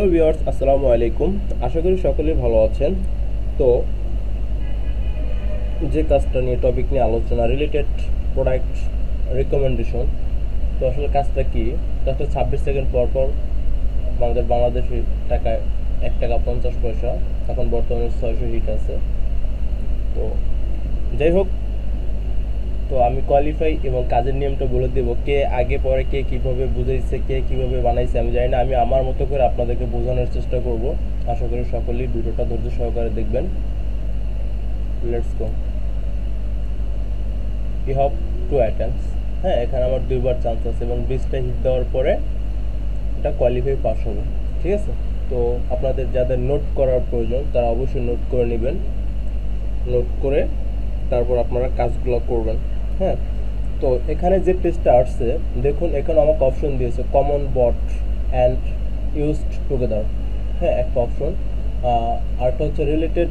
Hello viewers, আসসালামু আলাইকুম। আশা করি সকলেই ভালো আছেন। তো যে কাজটা নিয়ে টপিক নিয়ে আলোচনা রিলেটেড প্রোডাক্ট রিকমেন্ডেশন, তো আসলে কাজটা কি? কাজটা 26 সেকেন্ড পর পর আমাদের বাংলাদেশি টাকায় 1 টাকা 50 পয়সা, এখন বর্তমানে 600 হিট আছে। তো যাই হোক, তো আমি কোয়ালিফাই এবং কাজের নিয়মটা বলে দেব। কে আগে পরে কে কীভাবে বুঝাইছে, কে কীভাবে বানাইছে আমি জানি না। আমি আমার মতো করে আপনাদেরকে বোঝানোর চেষ্টা করব। আশা করি সকলেই ভিডিওটা ধৈর্য সহকারে দেখবেন। Let's go. You have 2 attempts. হ্যাঁ, এখানে আমার 2বার চান্স আছে এবং 20টা হিট দেওয়ার পরে এটা কোয়ালিফাই পাস হবে। ঠিক আছে? তো আপনাদের যাদের নোট করার প্রয়োজন তারা অবশ্যই নোট করে নেবেন। নোট করে তারপর আপনারা কাজগুলো করবেন। হ্যাঁ, তো এখানে যে পেজটা আসছে দেখুন, এখানে আমাকে অপশন দিয়েছে common both and used together. হ্যাঁ, একটা অপশন। আরটা হচ্ছে রিলেটেড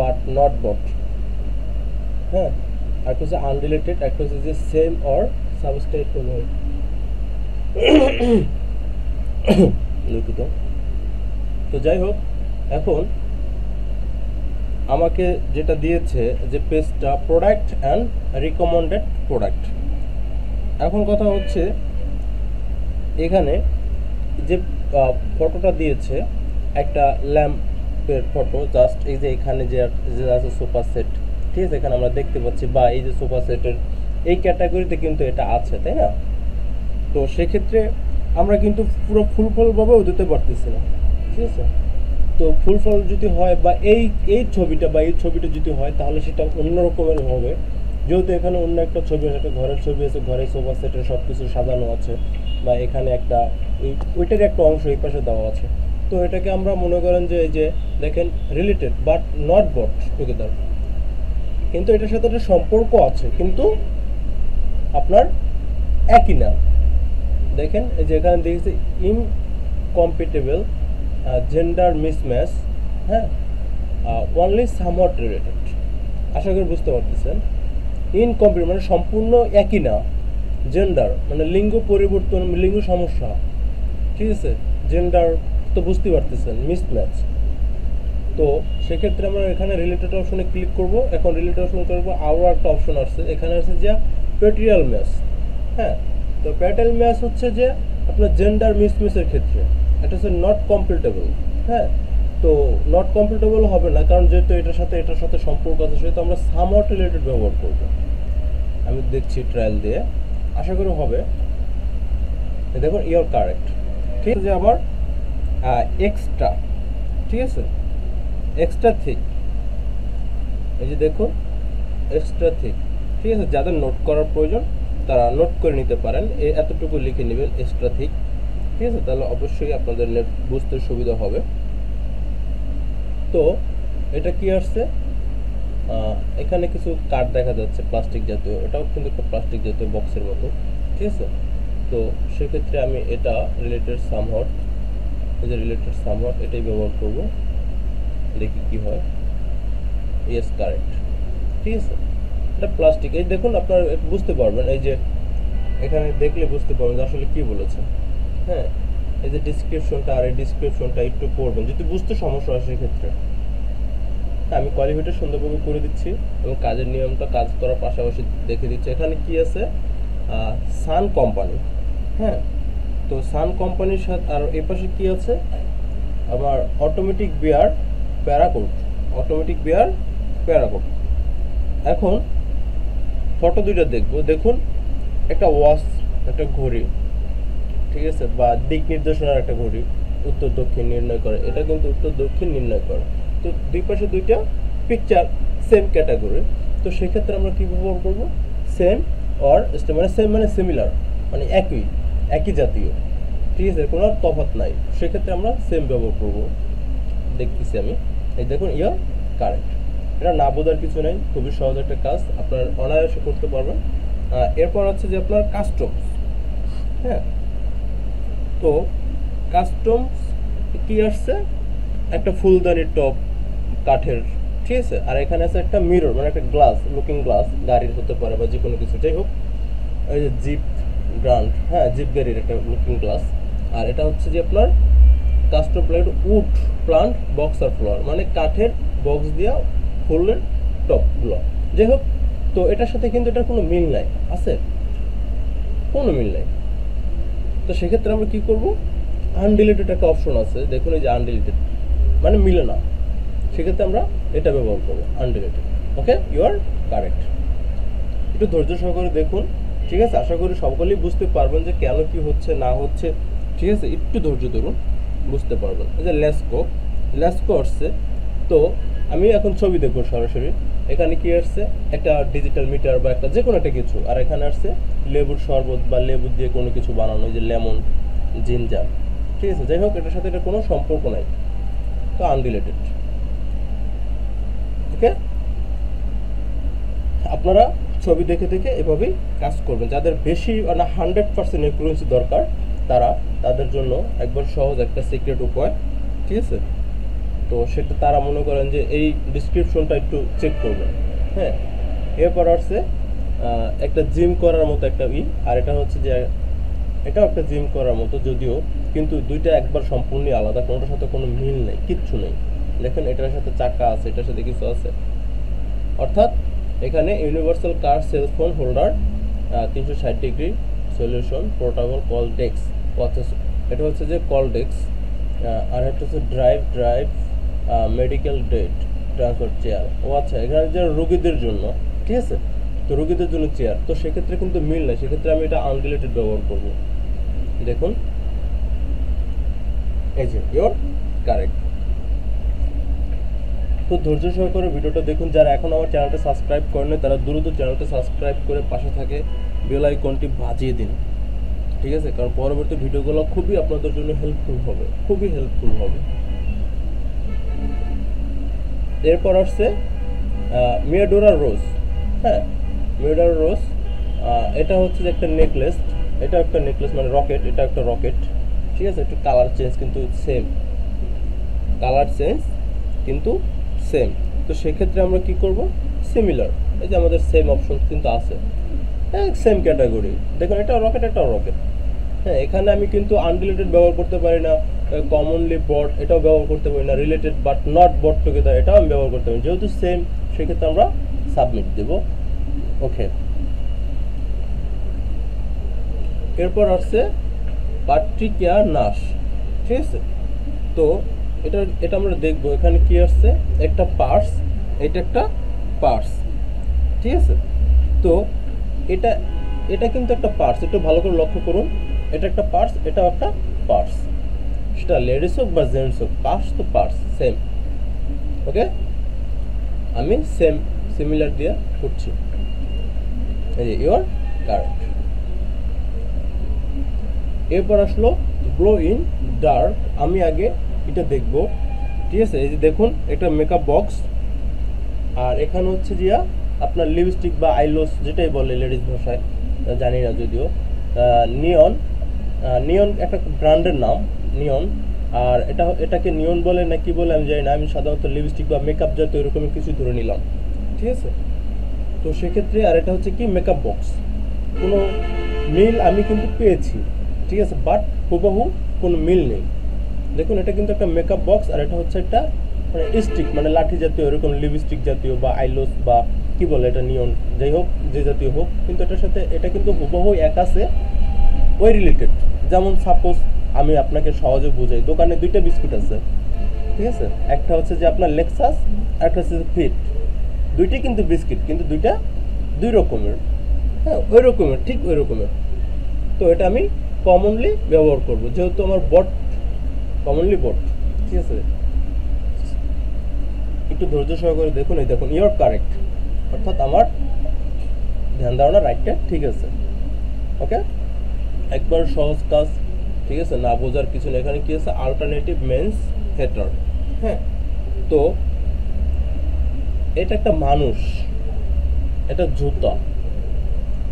বাট নট বট। হ্যাঁ, একটা হচ্ছে আনরিলেটেড, একটা হচ্ছে যে সেম অর সাবস্টাইট দুঃখিত। তো যাই হোক, এখন আমাকে যেটা দিয়েছে যে পেজটা প্রোডাক্ট অ্যান্ড রিকমেন্ডেড প্রোডাক্ট। এখন কথা হচ্ছে এখানে যে ফটোটা দিয়েছে একটা ল্যাম্পের ফটো, জাস্ট এই যে এখানে যে আছে সোফা সেট। ঠিক আছে, এখানে আমরা দেখতে পাচ্ছি, বা এই যে সোফা সেটের এই ক্যাটাগরিতে কিন্তু এটা আছে, তাই না? তো সেক্ষেত্রে আমরা কিন্তু পুরো ফুলফলভাবেও দিতে পারতেছি না। ঠিক আছে, তো ফুলফল যদি হয় বা এই এই ছবিটা বা এই ছবিটা যদি হয় তাহলে সেটা অন্য রকমের হবে। যেহেতু এখানে অন্য একটা ছবি আছে, একটা ঘরের ছবি আছে, ঘরে সোফা সেটের সব কিছু সাজানো আছে, বা এখানে একটা ওইটার একটা অংশ এই পাশে দেওয়া আছে। তো এটাকে আমরা মনে করেন যে এই যে দেখেন related but not both together, কিন্তু এটার সাথে একটা সম্পর্ক আছে কিন্তু আপনার একই না। দেখেন এই যে এখানে দেখেছি ইনকম্পিটেবল, জেন্ডার মিসম্যাচ। হ্যাঁ, অনলি সামহাট রিলেটেড। আশা করি বুঝতে পারতেছেন। ইনকমপ্লিট মানে সম্পূর্ণ একই না। জেন্ডার মানে লিঙ্গ পরিবর্তন, লিঙ্গ সমস্যা। ঠিক আছে, জেন্ডার তো বুঝতে পারতেছেন, মিসম্যাচ। তো সেক্ষেত্রে আমরা এখানে রিলেটেড অপশনে ক্লিক করব। এখন রিলেটেড অপশনে করবো, আরও একটা অপশন আসছে, এখানে আছে যে প্যাট্রিয়াল ম্যাচ। হ্যাঁ, তো প্যাট্রিয়াল ম্যাচ হচ্ছে যে আপনার জেন্ডার মিসম্যাচের ক্ষেত্রে। এটা হচ্ছে নট কমপ্লিটেবল। হ্যাঁ, তো নট কমপ্লিটেবল হবে না, কারণ যেহেতু এটার সাথে সম্পর্ক আছে, সেহেতু আমরা সামহাট রিলেটেড ব্যবহার করব। আমি দেখছি ট্রায়াল দিয়ে, আশা করি হবে। দেখুন, ইউর কারেক্ট। ঠিক আছে, যে আমার এক্সট্রা, ঠিক আছে, এক্সট্রা থিক, এই যে দেখুন এক্সট্রা থিক। ঠিক আছে, যাদের নোট করার প্রয়োজন তারা নোট করে নিতে পারেন, এতটুকু লিখে নেবেন এক্সট্রা থিক। ঠিক আছে, তাহলে অবশ্যই আপনাদের নেট বুঝতে সুবিধা হবে। তো এটা কি আসছে, এখানে কিছু কার্ড দেখা যাচ্ছে প্লাস্টিক জাতীয়, এটাও কিন্তু একটা প্লাস্টিক জাতীয় বক্সের মতো। ঠিক আছে, তো সেক্ষেত্রে আমি এটা রিলেটেড সামহাট, এই যে রিলেটেড সামহাট এটাই ব্যবহার করব। দেখি কি হয়। Yes, correct. ঠিক আছে, এটা প্লাস্টিক। এই দেখুন, আপনারা বুঝতে পারবেন, এই যে এখানে দেখলে বুঝতে পারবেন যে আসলে কি বলেছে। হ্যাঁ, এই যে ডিসক্রিপশনটা, আর এই ডিসক্রিপশনটা একটু পড়বেন যদি বুঝতে সমস্যা হয় সেক্ষেত্রে। আমি কোয়ালিফাইটা সুন্দরভাবে করে দিচ্ছি এবং কাজের নিয়মটা কাজ করার পাশাপাশি দেখে দিচ্ছি। এখানে কি আছে, সান কোম্পানি। হ্যাঁ, তো সান কোম্পানির সাথে আর এই পাশে কি আছে, আমার অটোমেটিক বিয়ার প্যারাকোট, অটোমেটিক বিয়ার প্যারাকোট। এখন ফটো দুইটা দেখবো। দেখুন, একটা ওয়াচ, একটা ঘড়ি, ঠিক আছে, বা দিক নির্দেশনার একটা ঘড়ি, উত্তর দক্ষিণ নির্ণয় করে। এটা কিন্তু উত্তর দক্ষিণ নির্ণয় করে। তো দুই পাশে দুইটা পিকচার সেম ক্যাটাগরি। তো সেক্ষেত্রে আমরা কী ব্যবহার করবো, সেম অর মানে সেম মানে সিমিলার, মানে একই, একই জাতীয়। ঠিক আছে, কোনো তফাৎ নাই। সেক্ষেত্রে আমরা সেম ব্যবহার করবো। দেখতেছি আমি, এই দেখুন, ইয়ার কারেক্ট। এটা না বোঝার কিছু নেই, খুবই সহজ একটা কাজ, আপনার অনায়াসে করতে পারবেন। এরপর হচ্ছে যে আপনার কাস্টমস। হ্যাঁ, তো কাস্টমস কি আসছে, একটা ফুলদানির টপ কাঠের। ঠিক আছে, আর এখানে আছে একটা মিরর, মানে একটা গ্লাস, লুকিং গ্লাস, গাড়ির হতে পারে বা যে কোনো কিছু, যাই হোক। এই যে জিপ গ্রান্ড, হ্যাঁ, জিপ গাড়ির একটা লুকিং গ্লাস। আর এটা হচ্ছে যে আপনার custom plate wood plant box আর ফ্লোর, মানে কাঠের বক্স দিয়া ফুলের টপগুলো। যাই হোক, তো এটার সাথে কিন্তু এটার কোনো মিল নাই, আছে কোনো মিল নাই। তো সেক্ষেত্রে আমরা কি করব, আনডিলিটেড একটা অপশন আছে, দেখুন এই যে আনডিলিটেড, মানে মিলে না, সেক্ষেত্রে আমরা এটা ব্যবহার করবো আনডিলিটেড। ওকে, ইউ আর কারেক্ট। একটু ধৈর্য সহকারে দেখুন, ঠিক আছে? আশা করি সকলেই বুঝতে পারবেন যে কেন কি হচ্ছে না হচ্ছে, ঠিক আছে? একটু ধৈর্য ধরুন, বুঝতে পারবেন। এই যে লেসকো আসছে, তো আমি এখন ছবি দেখবো সরাসরি। এখানে কি আসছে, একটা ডিজিটাল মিটার বা একটা যে কোনো একটা কিছু, আর এখানে আসছে লেবুর শরবত বা লেবু দিয়ে কোনো কিছু বানানো, এই যে লেমন, জিঞ্জার, ঠিক আছে? যাই হোক, এটার সাথে এটা কোনো সম্পর্ক নাই, তো আনরিলেটেড। ওকে, আপনারা ছবি দেখে দেখে এভাবেই কাজ করবেন। যাদের বেশি মানে 100% একুরেন্সি দরকার, তারা তাদের জন্য একবার সহজ একটা সিক্রেট উপায়, ঠিক আছে? তো সেটা তারা মনে করেন যে এই ডিসক্রিপশনটা একটু চেক করবেন। হ্যাঁ, এরপর আসছে একটা জিম করার মতো একটা আর এটা হচ্ছে যে এটাও একটা জিম করার মতো, যদিও কিন্তু দুইটা একবার সম্পূর্ণই আলাদা, কোনোটার সাথে কোনো মিল নেই, কিচ্ছু নেই। দেখেন এটার সাথে চাকা আছে, এটার সাথে কিছু আছে, অর্থাৎ এখানে universal car cellphone holder 360 degree solution portable call desk, এটা হচ্ছে যে কল ডেস্ক, আর একটা হচ্ছে drive medical date transfer chair. ও আচ্ছা, এখানে যে রোগীদের জন্য, ঠিক আছে? তো রোগীদের জন্য চেয়ার, তো সেক্ষেত্রে কিন্তু মিল নাই, সেক্ষেত্রে আমি এটা আনরিলেটেড ব্যবহার করব। দেখুন এই যে ইউর কারেক্ট। তো ধৈর্য সহকারে ভিডিওটা দেখুন। যারা এখন আমার চ্যানেলটা সাবস্ক্রাইব করেন তারা দ্রুত চ্যানেলটা সাবস্ক্রাইব করে পাশে থাকে বেল আইকনটি বাজিয়ে দিন, ঠিক আছে? কারণ পরবর্তী ভিডিওগুলো খুবই আপনাদের জন্য হেল্পফুল হবে, খুবই হেল্পফুল হবে। এরপর আসছে মিয়াডোরা রোজ। হ্যাঁ, মিয়াডোরা রোজ, এটা হচ্ছে যে একটা নেকলেস, এটা একটা নেকলেস মানে রকেট, এটা একটা রকেট, ঠিক আছে? একটু কালার চেঞ্জ কিন্তু সেম, কালার চেঞ্জ কিন্তু সেম। তো সেক্ষেত্রে আমরা কি করব, সিমিলার, এই যে আমাদের সেম অপশন কিন্তু আছে, সেম ক্যাটাগরি। দেখুন এটাও রকেট, এটাও রকেট। হ্যাঁ, এখানে আমি কিন্তু আনরিলেটেড ব্যবহার করতে পারি না, কমনলি বট এটাও ব্যবহার করতে পারি না, related but not both together এটাও আমি ব্যবহার করতে পারি, যেহেতু সেম সেক্ষেত্রে আমরা সাবমিট দেব। ওকে, এরপর আসছে পাট্রিকিয়া নাশ, ঠিক আছে? তো এটা আমরা দেখব, এখানে কি আসছে, একটা পার্স, এটা একটা পার্স, ঠিক আছে? তো এটা এটা কিন্তু একটা পার্স, একটু ভালো করে লক্ষ্য করুন, এটা একটা পার্স, এটাও একটা পার্স, সেটা লেডিস হোক বা জেন্টস হোক, পার্স তো পার্স সেম। ওকে, আমি সেম সিমিলার দিয়ে করছি, এই যে ইউর কারেক্ট। এরপর আসলো গ্লো ইন ডার্ক, আমি আগে এটা দেখব, ঠিক আছে? এই যে দেখুন এটা মেকআপ বক্স, আর এখানে হচ্ছে যে আপনার লিপস্টিক বা আইলস যেটাই বলে লেডিস ভাষায়, জানি না যদিও, নিয়ন, নিয়ন একটা ব্র্যান্ডের নাম নিয়ন, আর এটাকে নিয়ন বলে না কি বলে আমি জানি না, আমি সাধারণত লিপস্টিক বা মেকআপ জাতীয় এরকম কিছু ধরে নিলাম, ঠিক আছে? তো সেক্ষেত্রে আর এটা হচ্ছে কি মেকআপ বক্স, কোনো মিল আমি কিন্তু পেয়েছি, ঠিক আছে? বাট হুবহু কোনো মিল নেই। দেখুন এটা কিন্তু একটা মেকআপ বক্স, আর এটা হচ্ছে একটা মানে স্টিক, মানে লাঠি জাতীয় এরকম লিপস্টিক জাতীয় বা আইলস বা কি বলে এটা নিয়ন, যাই হোক যে জাতীয় হোক, কিন্তু এটার সাথে এটা কিন্তু হুবহু এক আছে, ওই রিলেটেড। যেমন সাপোজ আমি আপনাকে সহজে বুঝাই, দোকানে দুইটা বিস্কুট আছে, ঠিক আছে? একটা হচ্ছে যে আপনার লেক্সাস, আর একটা হচ্ছে ফিট, দুইটাই কিন্তু বিস্কিট, কিন্তু দুইটা দুই রকমের, হ্যাঁ ওই রকমের, ঠিক ওই রকমের। তো এটা আমি কমনলি ব্যবহার করব, যেহেতু আমার বট কমনলি বট, ঠিক আছে? একটু ধৈর্য সহকারে দেখুন, এই দেখুন ইউর কারেক্ট, অর্থাৎ আমার ধ্যান ধারণা রাইটটা ঠিক আছে। ওকে, একবার সহজ কাজ, ঠিক আছে? না বোঝার কিছু নেই। এখানে কি আছে, আল্টারনেটিভ মেন্স হেটার। হ্যাঁ, তো এটা একটা মানুষ, এটা জুতা,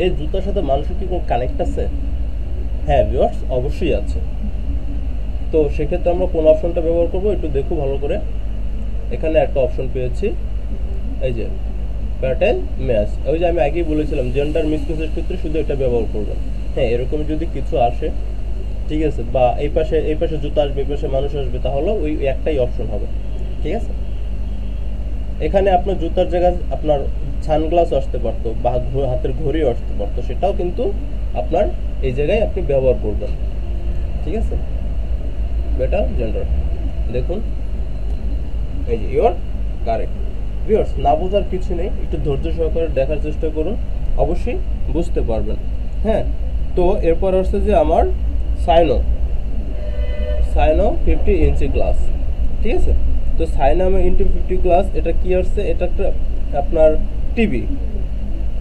এই জুতার সাথে মানুষের কি কোনো কানেক্ট আছে? হ্যাঁ ভিউয়ার্স, অবশ্যই আছে। তো সেক্ষেত্রে আমরা কোন অপশনটা ব্যবহার করব একটু দেখো ভালো করে। এখানে একটা অপশন পেয়েছি, এই যে প্যাটার্ন ম্যাচ, ওই যে আমি আগেই বলেছিলাম জেন্ডার মিসম্যাচের ক্ষেত্রে শুধু এটা ব্যবহার করবেন। হ্যাঁ, এরকম যদি কিছু আসে ঠিক আছে, বা এই পাশে জুতা আসবে, এই পাশে মানুষ আসবে, তাহলে ওই একটাই অপশন হবে। ঠিক আছে, এখানে আপনার জুতার জায়গায় আপনার সানগ্লাস আসতে পারতো বা হাতের ঘড়িও আসতে পারতো, সেটাও কিন্তু আপনার এই জায়গায় আপনি ব্যবহার করবেন। ঠিক আছে, বেটার জেন্ডার দেখুন, এই যে ইউর কারেক্ট। ভিউয়ার্স, না বোঝার কিছু নেই, একটু ধৈর্য সহকারে দেখার চেষ্টা করুন, অবশ্যই বুঝতে পারবেন। হ্যাঁ, তো এরপর আসছে যে আমার সাইনো 50 ইঞ্চি গ্লাস। ঠিক আছে, তো সাইনো ইন্টু 50 গ্লাস, এটা কি আসছে, এটা একটা আপনার টিভি।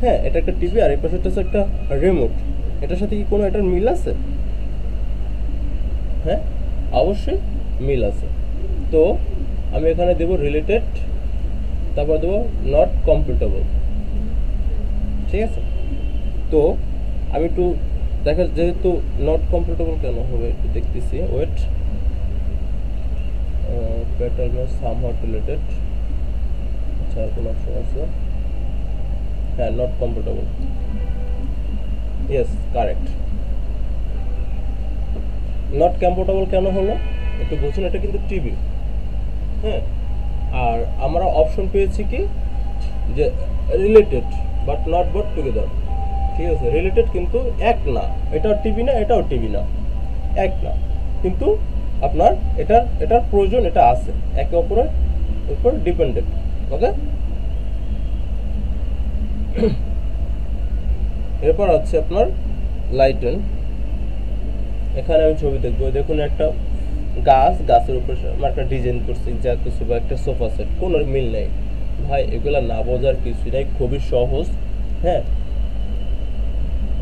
হ্যাঁ, এটা একটা টিভি, আর এই পাশে হচ্ছে একটা রিমোট। এটার সাথে কি কোনো এটার মিল আছে? হ্যাঁ, অবশ্যই মিল আছে। তো আমি এখানে দেব রিলেটেড, তারপর দেবো নট কম্পিটেবল। ঠিক আছে, তো আমি একটু দেখা, যেহেতু নট কম্পিটেবল কেন হবে একটু দেখতেছি, ওয়েট। প্যাটার্ন সামহাট রিলেটেড, আচ্ছা আর কোনো অপশন আছে? হ্যাঁ, not compatible, yes correct. Not compatible কেন হলো একটু বুঝুন, এটা কিন্তু টিভি। হ্যাঁ, আর আমরা অপশন পেয়েছি কি, যে related but not both together. ঠিক আছে, রিলেটেড কিন্তু এক না, এটাও টিভি না এটাও টিভি না, এক না, কিন্তু আপনার এটার প্রয়োজন, এটা আছে, একে অপরের উপর ডিপেন্ডেন্ট। ওকে, এরপর হচ্ছে আপনার লাইটেন। এখানে আমি ছবি দেখবো, দেখুন একটা গাছের উপর একটা ডিজাইন করছি যা কিছু, বা একটা সোফা সেট, কোনো মিল নেই ভাই, এগুলা না বোঝার কিছু নেই, খুবই সহজ। হ্যাঁ,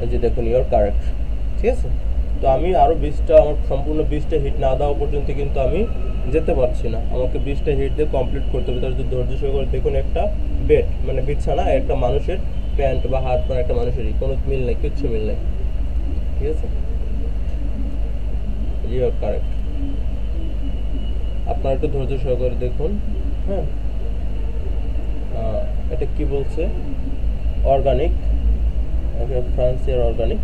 এই যে দেখুন ইউর কারেক্ট। ঠিক আছে, তো আমি আরও 20টা, আমার সম্পূর্ণ 20টা হিট না দেওয়া পর্যন্ত কিন্তু আমি যেতে পারছি না, আমাকে 20টা হিট দিয়ে কমপ্লিট করতে হবে। তার যদি ধৈর্য সহকারে দেখুন, একটা বেড মানে বিছানা, একটা মানুষের প্যান্ট বা হাত পা, একটা মানুষেরই কোনো মিল নেই, কিচ্ছু মিল নেই। ঠিক আছে, ইউর কারেক্ট। আপনার একটু ধৈর্য সহকারে দেখুন। হ্যাঁ, এটা কি বলছে, অর্গানিক, ফ্রান্সের অর্গানিক।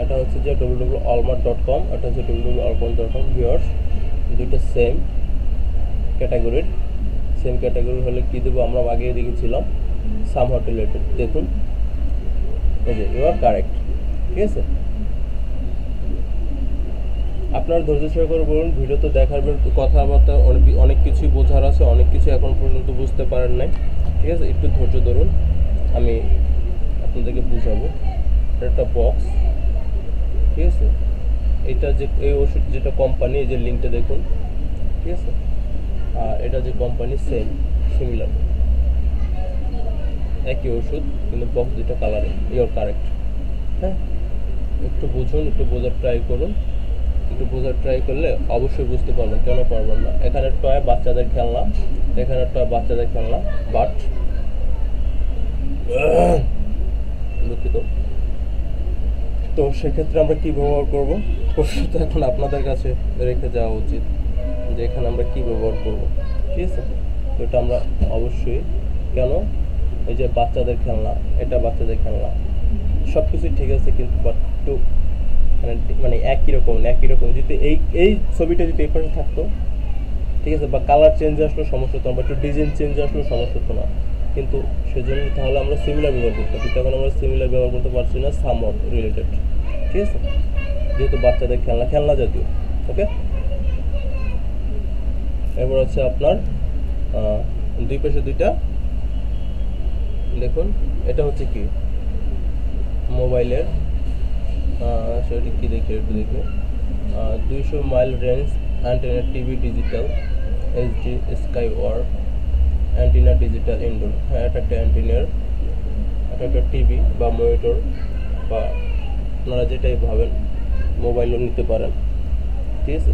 এটা হচ্ছে যে www.allmart.com, এটা হচ্ছে www.allmart.com। ভিউয়ার্স, দুটো সেম ক্যাটাগরির, সেম ক্যাটাগরি হলে কি দেবো, আমরা আগেই দেখেছিলাম সামহাট রিলেটেড। দেখুন, এই যে ইউ আর কারেক্ট। ঠিক আছে, আপনার ধৈর্য সহকারে বলুন, ভিডিও তো দেখার কথাবার্তা অনেক কিছুই বোঝার আছে, অনেক কিছু এখন পর্যন্ত বুঝতে পারেন নাই। ঠিক আছে, একটু ধৈর্য ধরুন, আমি আপনাদেরকে বুঝাবো। এটা একটা বক্স। ঠিক আছে, এটা যে এই ওষুধ যেটা কোম্পানি, এই যে লিঙ্কটা দেখুন। ঠিক আছে, আর এটা যে কোম্পানি, সেম সিমিলার, একই ওষুধ, কিন্তু বক্স দুটো কালারে। Your correct. হ্যাঁ, একটু বুঝুন, একটু বোঝার ট্রাই করুন, একটু বোঝার ট্রাই করলে অবশ্যই বুঝতে পারবেন, কেন পারবেন না। এখানে টয় বাচ্চাদের খেলনা, এখানে টয় বাচ্চাদের খেলনা, বাট দুঃখিত। তো সেক্ষেত্রে আমরা কি ব্যবহার করব, প্রশ্নটা এখন আপনাদের কাছে রেখে যাওয়া উচিত, যে এখানে আমরা কি ব্যবহার করব। ঠিক আছে, তো এটা আমরা অবশ্যই, কেন, এই যে বাচ্চাদের খেলনা, এটা বাচ্চাদের খেলনা, সব কিছুই ঠিক আছে, কিন্তু বাট একটু মানে একই রকম যদি এই ছবিটা যদি এই পাশে থাকতো, ঠিক আছে, বা কালার চেঞ্জ আসলো সমস্যা হতো না, বা একটু ডিজাইন চেঞ্জ আসলো সমস্যা হতো না, কিন্তু সেজন্য তাহলে আমরা সিমিলার ব্যবহার করতাম, কিন্তু এখন আমরা সিমিলার ব্যবহার করতে পারছি না, সামহাট রিলেটেড। ঠিক আছে, যেহেতু বাচ্চাদের খেলনা জাতীয়। ওকে, এবার হচ্ছে আপনার দুই পাশে দুইটা, দেখুন এটা হচ্ছে কি, মোবাইলের, সেটা কি দেখি একটু দেখি, 200 mile range antenna TV digital HD sky war antenna digital indoor. হ্যাঁ, এটা একটা অ্যান্টেনার, এটা একটা টিভি বা মনিটর, বা আপনারা যেটাই ভাবেন মোবাইলও নিতে পারেন। ঠিক আছে,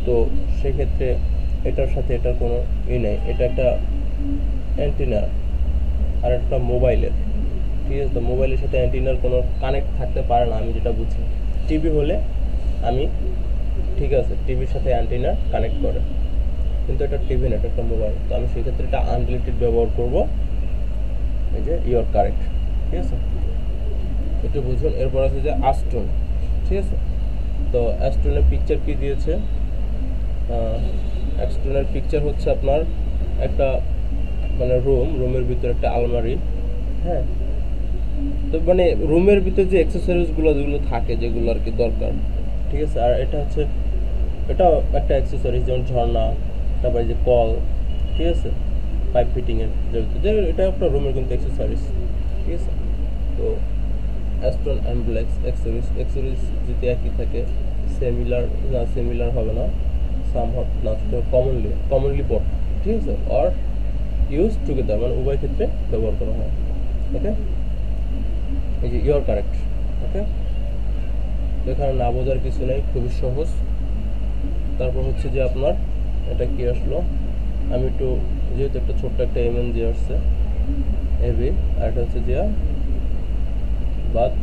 তো সেক্ষেত্রে এটার সাথে এটার কোনো নেই, এটা একটা অ্যান্টেনা আর একটা মোবাইলের। ঠিক আছে, তো মোবাইলের সাথে অ্যান্টেনার কোনো কানেক্ট থাকতে পারে না, আমি যেটা বুঝি। টিভি হলে আমি, ঠিক আছে, টিভির সাথে অ্যান্টেনা কানেক্ট করে, কিন্তু এটা টিভি না, এটা একটা মোবাইল, তো আমি সেক্ষেত্রে এটা আনলিমিটেড ব্যবহার করব। এই যে ইউর কারেক্ট। ঠিক আছে, একটু বুঝুন। এরপর আছে যে আস্টন। ঠিক আছে, তো অ্যাস্টনের পিকচার কি দিয়েছে? অ্যাস্টনের পিকচার হচ্ছে আপনার একটা মানে রুমের ভিতরে একটা আলমারি, হ্যাঁ। তো মানে রুমের ভিতরে যে অ্যাক্সেসরিজগুলো যেগুলো থাকে, যেগুলো আর কি দরকার, ঠিক আছে। আর এটা হচ্ছে, এটাও একটা অ্যাক্সেসরিজ, যেমন ঝর্ণা, তারপরে যে কল, ঠিক আছে, পাইপ ফিটিংয়ের যে এটা একটা রুমের কিন্তু অ্যাক্সেসরিজ, ঠিক আছে। তো অ্যাস্টন অ্যাম্বুলেক্স অ্যাক্সেসরিজ যদি একই থাকে, সিমিলার হবে না, সামহাট না, কমনলি বট, ঠিক আছে, অর ইউজ টুগেদার, মানে উভয় ক্ষেত্রে ব্যবহার করা হয়। ওকে, এই যে ইউর কারেক্ট। ওকে, তো এখানে না বোঝার কিছু নেই, খুবই সহজ। তারপর হচ্ছে যে আপনার এটা কি আসলো, আমি একটু, যেহেতু একটা ছোট্ট একটা এমএনজি আসছে এবি, আর এটা হচ্ছে যে বাথ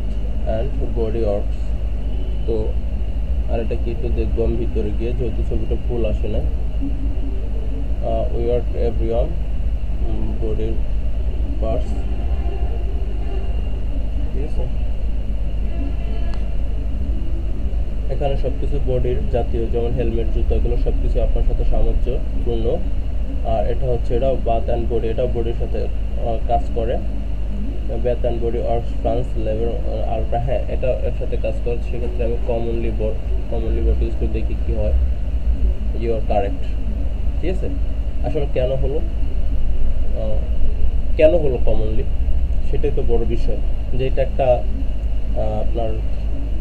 অ্যান্ড বডি ওয়ার্কস। তো আর এটা কি একটু দেখবো আমি ভিতরে গিয়ে, যেহেতু ছবিটা ফুল আসে না। উই ওয়ার্ক এভরিওয়ান বডির পার্টস, ঠিক আছে। এখানে সব কিছু বডির জাতীয়, যেমন হেলমেট, জুতো, এগুলো সব কিছু আপনার সাথে সামঞ্জস্যপূর্ণ। আর এটা হচ্ছে, এটাও বাথ অ্যান্ড বডি, এটাও বডির সাথে কাজ করে। Bath and Body Works France level ultra, হ্যাঁ এটা এর সাথে কাজ করে। সেক্ষেত্রে আমি কমনলি বট ইউজ করে দেখি কী হয়। ইউ আর কারেক্ট, ঠিক আছে। আসলে কেন হলো কমনলি, সেটাই তো বড় বিষয়। যে এটা একটা আপনার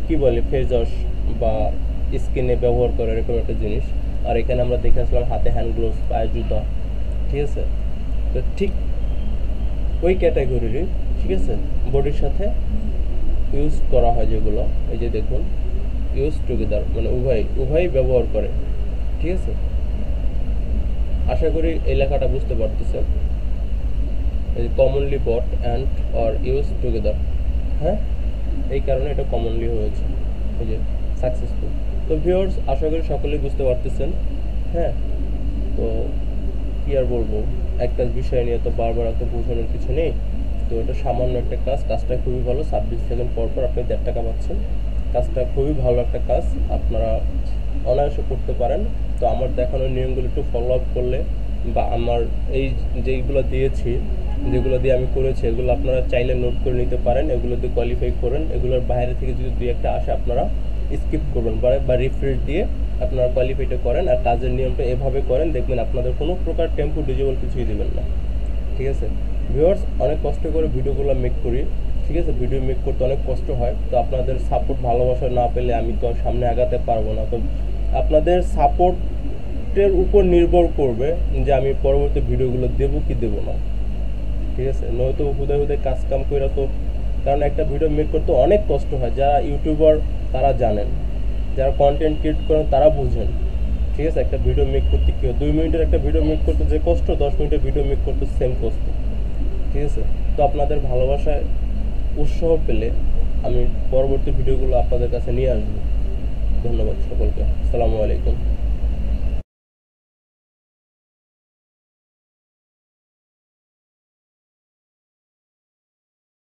কি বলে ফেস ওয়াশ বা স্কিনে ব্যবহার করে এরকম একটা জিনিস। আর এখানে আমরা দেখে আসলাম হাতে হ্যান্ড গ্লোভস, পায়ে জুতা, ঠিক আছে। তো ঠিক ওই ক্যাটাগরিরই, ঠিক আছে, বডির সাথে ইউজ করা হয় যেগুলো, এই যে দেখুন ইউজ টুগেদার, মানে উভয় ব্যবহার করে, ঠিক আছে। আশা করি এই লেখাটা বুঝতে পারতেছেন। Commonly both and or use together, হ্যাঁ, এই কারণে এটা কমনলি হয়েছে, এই যে সাকসেসফুল। তো ভিউয়ার্স, আশা করি সকলেই বুঝতে পারতেছেন, হ্যাঁ। তো কি আর বলবো, একটা বিষয় নিয়ে তো বারবার এত বোঝানোর কিছু নেই। তো এটা সামান্য একটা কাজটা খুবই ভালো, 26 সেকেন্ড পর পর আপনি 1.5 টাকা পাচ্ছেন। কাজটা খুবই ভালো একটা কাজ, আপনারা অনায়াসে করতে পারেন। তো আমার দেখানো নিয়মগুলো একটু ফলো আপ করলে, বা আমার এই যেগুলো দিয়েছি, যেগুলো দিয়ে আমি করেছি, এগুলো আপনারা চাইলে নোট করে নিতে পারেন, এগুলো দিয়ে কোয়ালিফাই করেন। এগুলোর বাইরে থেকে যদি দুই একটা আসে, আপনারা স্কিপ করবেন বা রিফ্রেশ দিয়ে আপনারা কোয়ালিফাইটা করেন। আর কাজের নিয়মটা এভাবে করেন, দেখবেন আপনাদের কোনো প্রকার টেম্পো ডিজেবল কিছুই দেবেন না, ঠিক আছে। ভিউয়ার্স, অনেক কষ্ট করে ভিডিওগুলো মেক করি, ঠিক আছে। ভিডিও মেক করতে অনেক কষ্ট হয়। তো আপনাদের সাপোর্ট, ভালোবাসা না পেলে আমি তো সামনে আগাতে পারবো না। তো আপনাদের সাপোর্টের উপর নির্ভর করবে যে আমি পরবর্তী ভিডিওগুলো দেবো কি দেবো না, ঠিক আছে। নয়তো হুদে কাজ কাম করে তো, কারণ একটা ভিডিও মেক করতে অনেক কষ্ট হয়। যারা ইউটিউবার তারা জানেন, যারা কন্টেন্ট ক্রিয়েট করেন তারা বুঝেন, ঠিক আছে। একটা ভিডিও মেক করতে কি হয়, 2 মিনিটের একটা ভিডিও মেক করতে যে কষ্ট, 10 মিনিটের ভিডিও মেক করতে সেম কষ্ট, ঠিক আছে। তো আপনাদের ভালোবাসায় উৎসাহ পেলে আমি পরবর্তী ভিডিওগুলো আপনাদের কাছে নিয়ে আসবো। ধন্যবাদ সকলকে, আসসালামু আলাইকুম।